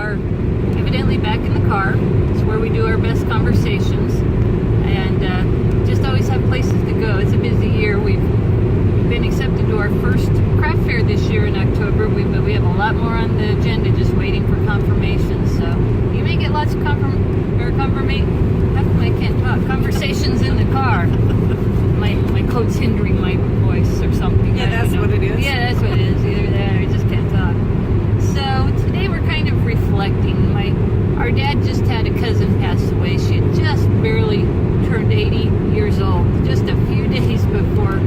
are evidently back in the car. It's where we do our best conversations, and just always have places to go. It's a busy year. We've been accepted to our first craft fair this year in October. But we have a lot more on the agenda, just waiting for confirmation. So you may get lots of conversations in the car. My coat's hindering my voice or something. Yeah, that's what it is. Yeah, that's what it is. Either that or I just can't talk. So today we're kind of reflecting. Our dad just had a cousin pass away. She had just barely turned 80 years old, just a few days before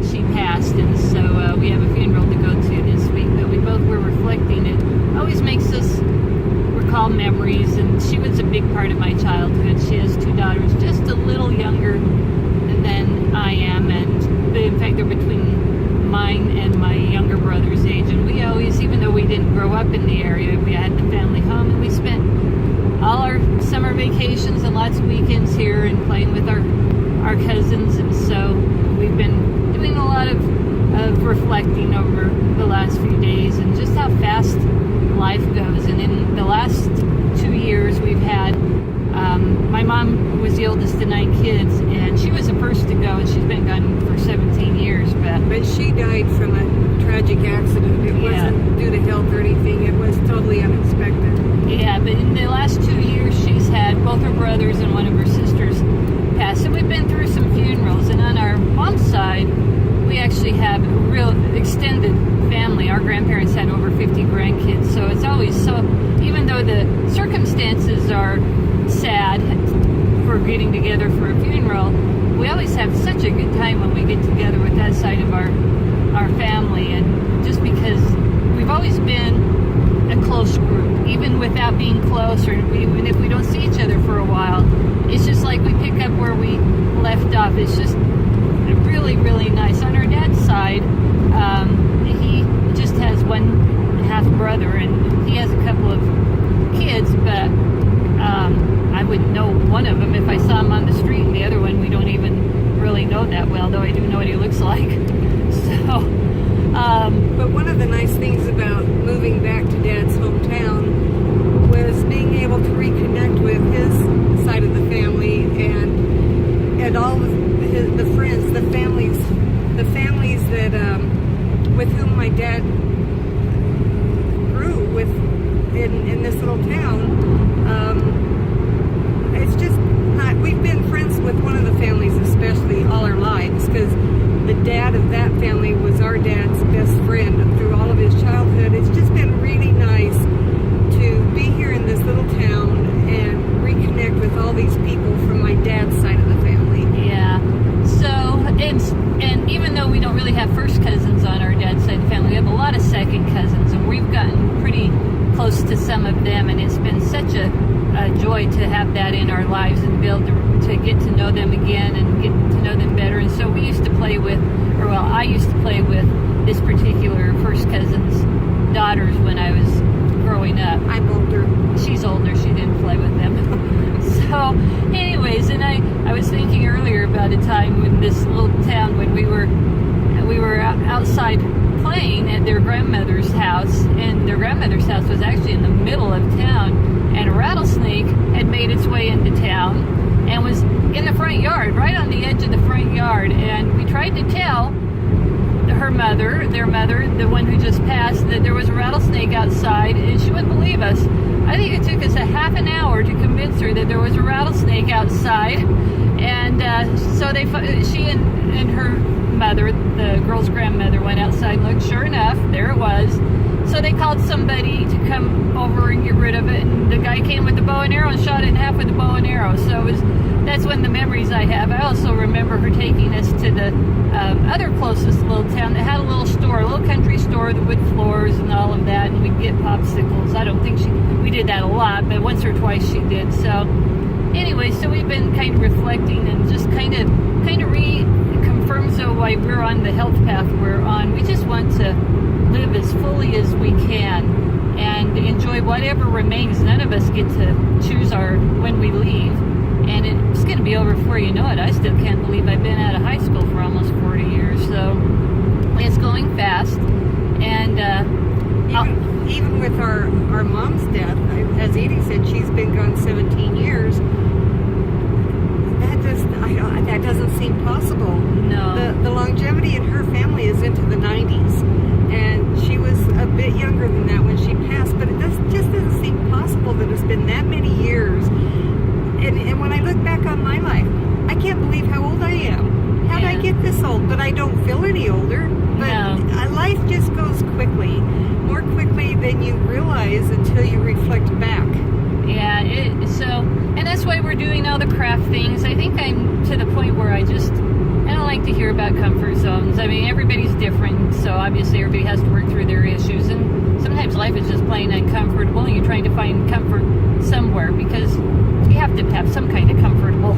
she passed, and so we have a funeral to go to this week. But we both were reflecting. It always makes us recall memories, and she was a big part of my childhood. She has two daughters, just a little younger than I am, and in fact they're between mine and my younger brother's age. And we always, even though we didn't grow up in the area, we had the family home, and we spent all our summer vacations and lots of weekends here and playing with our cousins. And so we've been doing a lot of reflecting over the last few days, and just how fast life goes. And in the last 2 years we've had my mom was the oldest of 9 kids, and she was the first to go, and she's been gone for 17 years. But she died from a tragic accident. It wasn't due to health or anything. It was totally unexpected. Yeah, but in the last 2 years she's had both her brothers and one of her sisters pass. So we've been through some funerals, and on our mom's side we actually have a real extended family. Our grandparents had over 50 grandkids, so it's always so, even though the circumstances are sad for getting together for a funeral, we always have such a good time when we get together with that side of our family. And just because we've always been a close group, even without being close, or even if we don't see each other for a while, it's just like we pick up where we left off. It's just really, really nice. On our dad's side, he just has one half brother, and he has a couple of kids, but I wouldn't know one of them if I saw him on the street, and the other one we don't even really know that well, though I do know what he looks like. So, but one of the nice things about moving back to Dad's hometown was being able to reconnect with his side of the family, and all of the friends, the families that with whom my dad grew with in this little town. It's just not, we've been friends with one of the families especially all our lives, because the dad of that family was our dad's best friend through all of his childhood. It's just been really nice to be here in this little town and reconnect with all these people from my dad's side of the family. Yeah. So, and even though we don't really have first cousins on our dad's side of the family, we have a lot of second cousins, and we've gotten pretty close to some of them, and it's been such a joy to have that in our lives and be able to get to know them again and get to know them better. And so we used to play with, I used to play with this particular first cousin's daughters when I was growing up. I'm older. She's older. She didn't play with them. So anyways, and I was thinking earlier about a time when this little town, when we were outside playing at their grandmother's house, and their grandmother's house was actually in the middle of town, and a rattlesnake had made its way into town and was in the front yard, right on the edge of the front yard. And we tried to tell their mother, the one who just passed, that there was a rattlesnake outside, and she wouldn't believe us. I think it took us a half an hour to convince her that there was a rattlesnake outside. And so she and her mother, the girl's grandmother, went outside and looked. Sure enough, there it was. So they called somebody to come over and get rid of it, and the guy came with the bow and arrow and shot it in half with the bow and arrow. So that's one of the memories I have. I also remember her taking us to the other closest little town that had a little store, a little country store with wood floors and all of that, and we'd get popsicles. I don't think we did that a lot, but once or twice she did. So anyway, so we've been kind of reflecting and just kind of reconfirms why we're on the health path we're on. We just want to live as fully as we can and enjoy whatever remains. None of us get to choose when we leave, and it's going to be over before you know it. I still can't believe I've been out of high school for almost 40 years, so it's going fast. And Even with our mom's death, as Edie said, she's been gone 17 years. That doesn't seem possible. No. The longevity in her family is into the 90s, and she was a bit younger than that when she passed. But it just doesn't seem possible that it's been that many years. And when I look back on my life, I can't believe how old I am. How did I get this old? But I don't feel any older. But life just goes quickly, more quickly than you realize until you reflect back. Yeah, and that's why we're doing all the craft things. I think I'm to the point where I don't like to hear about comfort zones. I mean, everybody's different, so obviously everybody has to work through their issues, and sometimes life is just plain uncomfortable, and you're trying to find comfort somewhere, because you have to have some kind of comfortable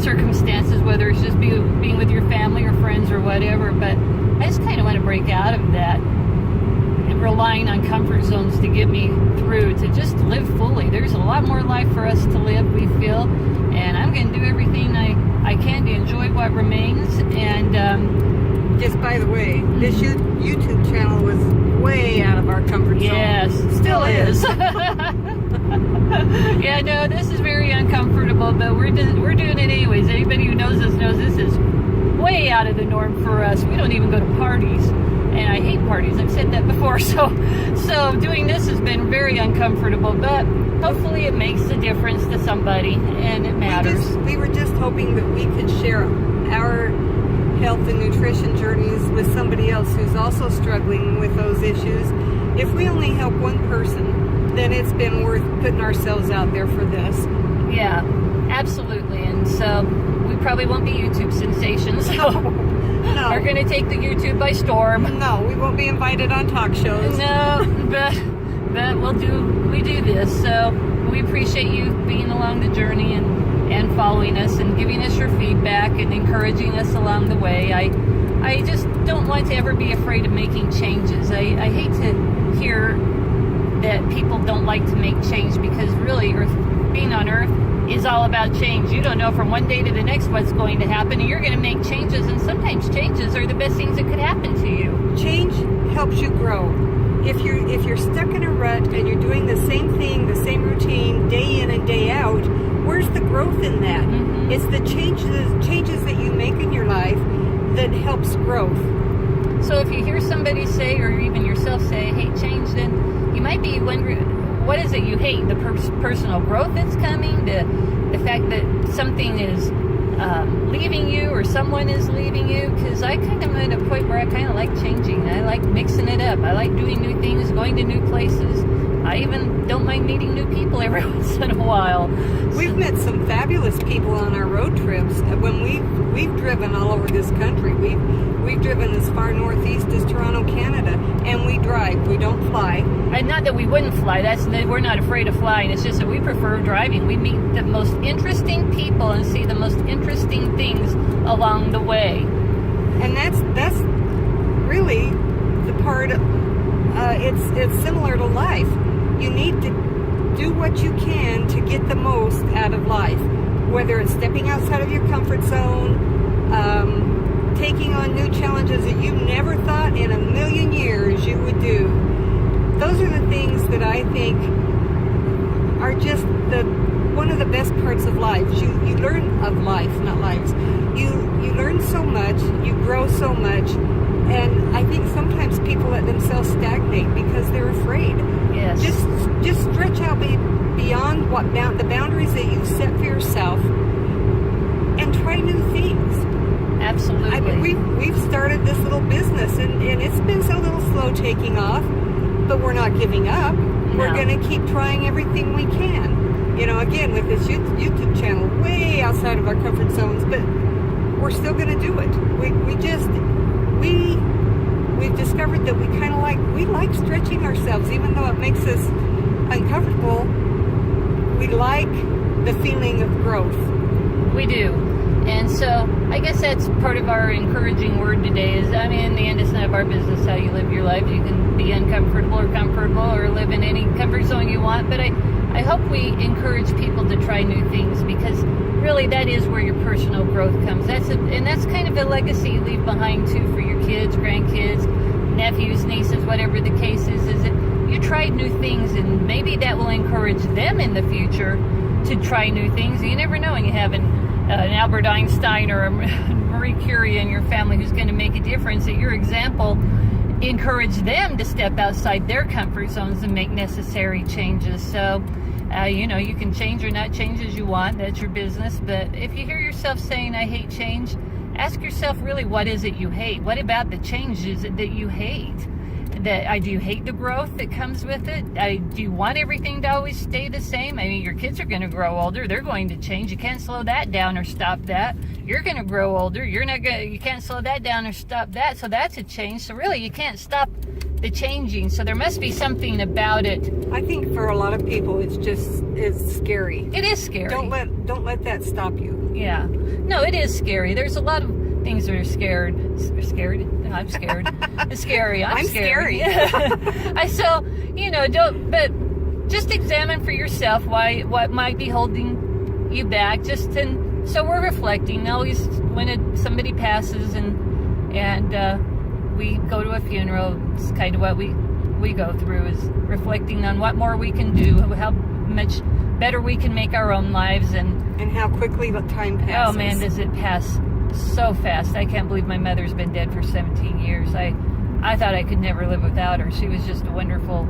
circumstances, whether it's just being with your family or friends or whatever. But I just kind of want to break out of that and relying on comfort zones to get me through, to just live fully. There's a lot more life for us to live, we feel, and I'm going to do everything I can to enjoy what remains. And just by the way, this YouTube channel was way out of our comfort zone. Yes, still is. Yeah, no, this is very uncomfortable, but we're doing it anyways. Anybody who knows us knows this is way out of the norm for us. We don't even go to parties, and I hate parties. I've said that before. So doing this has been very uncomfortable, but hopefully it makes a difference to somebody, and it matters. We were just hoping that we could share our health and nutrition journeys with somebody else who's also struggling with those issues. If we only help one person, then it's been worth putting ourselves out there for this. Yeah, absolutely. And so we probably won't be YouTube sensations. No. We're going to take the YouTube by storm. No, we won't be invited on talk shows. No, but we do this. So we appreciate you being along the journey and following us and giving us your feedback and encouraging us along the way. I just don't want to ever be afraid of making changes. I hate to hear that people don't like to make change, because really being on Earth is all about change. You don't know from one day to the next what's going to happen, and you're going to make changes, and sometimes changes are the best things that could happen to you. Change helps you grow. If you're stuck in a rut and you're doing the same thing, the same routine, day in and day out, where's the growth in that? Mm-hmm. It's the changes that you make in your life that helps growth. So if you hear somebody say, or even yourself say, I hate change, then you might be wondering, what is it you hate? The personal growth that's coming? The fact that something is leaving you, or someone is leaving you? Because I kind of am at a point where I kind of like changing. I like mixing it up. I like doing new things, going to new places. I even don't mind meeting new people every once in a while. We've met some fabulous people on our road trips. When we've driven all over this country. We've driven as far northeast as Toronto, Canada, and we drive. We don't fly. And not that we wouldn't fly. We're not afraid of flying. It's just that we prefer driving. We meet the most interesting people and see the most interesting things along the way. And that's really the part. It's similar to life. You need to do what you can to get the most out of life, whether it's stepping outside of your comfort zone, taking on new challenges that you never thought in a million years you would do. Those are the things that I think are just one of the best parts of life. You learn of life, not lives. You learn so much, you grow so much, and I think sometimes people let themselves stagnate because they're afraid. Yes. Just stretch out beyond the boundaries that you've set for yourself and try new things. Absolutely. I mean, we've started this little business, and it's been a little slow taking off, but we're not giving up. No. We're going to keep trying everything we can. You know, again, with this YouTube channel, way outside of our comfort zones, but we're still going to do it. We've discovered that we like stretching ourselves, even though it makes us uncomfortable. We like the feeling of growth. We do. And so I guess that's part of our encouraging word today is, I mean, in the end, it's none of our business how you live your life. You can be uncomfortable or comfortable or live in any comfort zone you want. But I hope we encourage people to try new things, because really that is where your personal growth comes. And that's kind of a legacy you leave behind too for your kids, grandkids, nephews, nieces, whatever the case is that you tried new things, and maybe that will encourage them in the future to try new things. You never know when you have an Albert Einstein or a Marie Curie in your family who's going to make a difference. That your example encourage them to step outside their comfort zones and make necessary changes. So, you can change or not change as you want. That's your business. But if you hear yourself saying, I hate change, ask yourself really, what is it you hate? What about the changes that you hate? Do you hate the growth that comes with it? Do you want everything to always stay the same? I mean, your kids are going to grow older. They're going to change. You can't slow that down or stop that. You're going to grow older. You can't slow that down or stop that. So that's a change. So really, you can't stop the changing. So there must be something about it. I think for a lot of people, it's scary. It is scary. Don't let that stop you. Yeah. No, it is scary. There's a lot of things that are scared. Scared? No, I'm scared. It's scary. I'm scary. But just examine for yourself what might be holding you back. So we're reflecting. Always when somebody passes and we go to a funeral, it's kind of what we go through, is reflecting on what more we can do, how much better we can make our own lives, and how quickly the time passes. Oh man, does it pass so fast. I can't believe my mother's been dead for 17 years. I thought I could never live without her. She was just a wonderful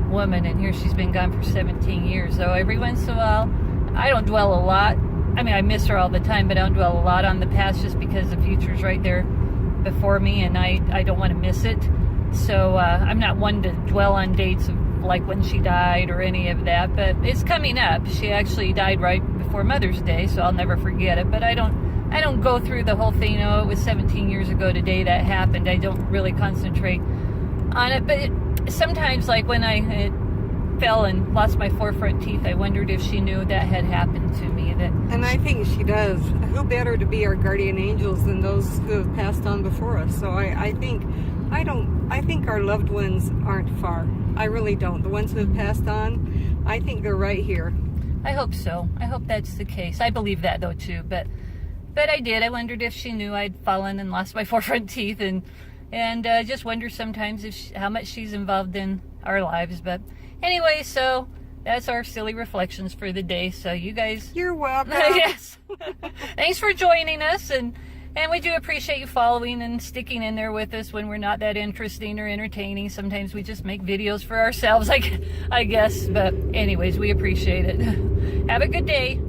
woman, and here she's been gone for 17 years. So every once in a while, I don't dwell a lot. I mean, I miss her all the time, but I don't dwell a lot on the past just because the future's right there before me, and I don't want to miss it. So I'm not one to dwell on dates of like when she died or any of that, but it's coming up. She actually died right before Mother's Day, so I'll never forget it. But I don't go through the whole thing. Oh, it was 17 years ago today that happened. I don't really concentrate on it. But sometimes, like when I fell and lost my 4 front teeth, I wondered if she knew that had happened to me. And I think she does. Who better to be our guardian angels than those who have passed on before us? So I think our loved ones aren't far. I really don't. The ones who have passed on, I think they're right here. I hope so. I hope that's the case. I believe that though too. But I did. I wondered if she knew I'd fallen and lost my 4 front teeth, and just wonder sometimes how much she's involved in our lives. But anyway, so that's our silly reflections for the day. So you guys, you're welcome. Yes. Thanks for joining us, and we do appreciate you following and sticking in there with us when we're not that interesting or entertaining. Sometimes we just make videos for ourselves, I guess. But anyways, we appreciate it. Have a good day.